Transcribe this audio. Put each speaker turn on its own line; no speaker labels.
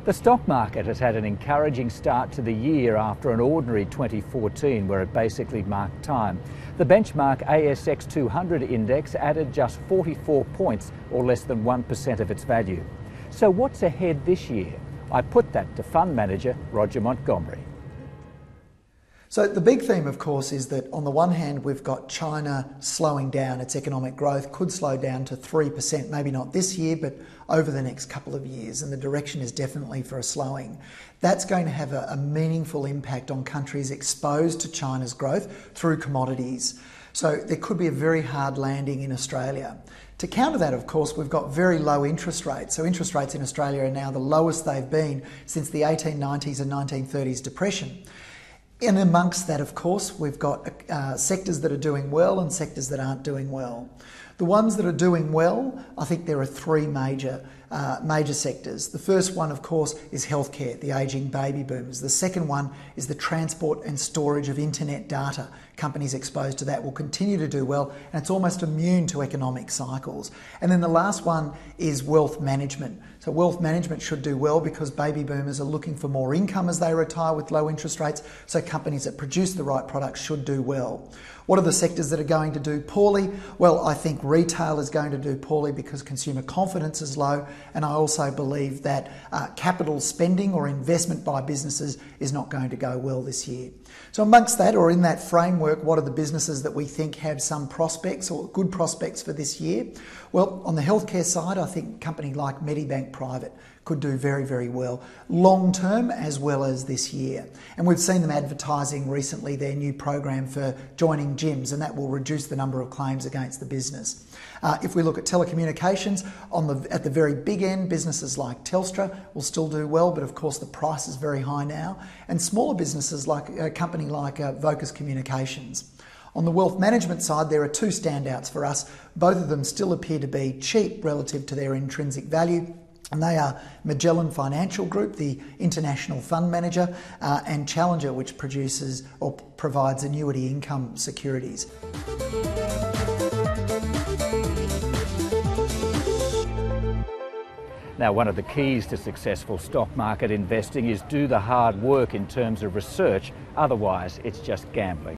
The stock market has had an encouraging start to the year after an ordinary 2014 where it basically marked time. The benchmark ASX 200 index added just 44 points, or less than 1% of its value. So what's ahead this year? I put that to fund manager Roger Montgomery.
So the big theme, of course, is that on the one hand, we've got China slowing down. Its economic growth could slow down to 3%, maybe not this year, but over the next couple of years. And the direction is definitely for a slowing. That's going to have a meaningful impact on countries exposed to China's growth through commodities. So there could be a very hard landing in Australia. To counter that, of course, we've got very low interest rates. So interest rates in Australia are now the lowest they've been since the 1890s and 1930s depression. And amongst that, of course, we've got sectors that are doing well and sectors that aren't doing well. The ones that are doing well, I think there are three major sectors. The first one, of course, is healthcare, the ageing baby boomers. The second one is the transport and storage of internet data. Companies exposed to that will continue to do well, and it's almost immune to economic cycles. And then the last one is wealth management. So wealth management should do well because baby boomers are looking for more income as they retire with low interest rates, so companies that produce the right products should do well. What are the sectors that are going to do poorly? Well, I think retail is going to do poorly because consumer confidence is low, and I also believe that capital spending or investment by businesses is not going to go well this year. So amongst that, or in that framework, what are the businesses that we think have some prospects or good prospects for this year? Well, on the healthcare side, I think a company like Medibank Private could do very, very well, long term as well as this year. And we've seen them advertising recently their new program for joining gyms, and that will reduce the number of claims against the business. If we look at telecommunications, at the very big end, businesses like Telstra will still do well, but of course the price is very high now. And smaller businesses like a company like Vocus Communications. On the wealth management side, there are two standouts for us. Both of them still appear to be cheap relative to their intrinsic value. And they are Magellan Financial Group, the international fund manager, and Challenger, which produces or provides annuity income securities.
Now, one of the keys to successful stock market investing is do the hard work in terms of research, otherwise it's just gambling.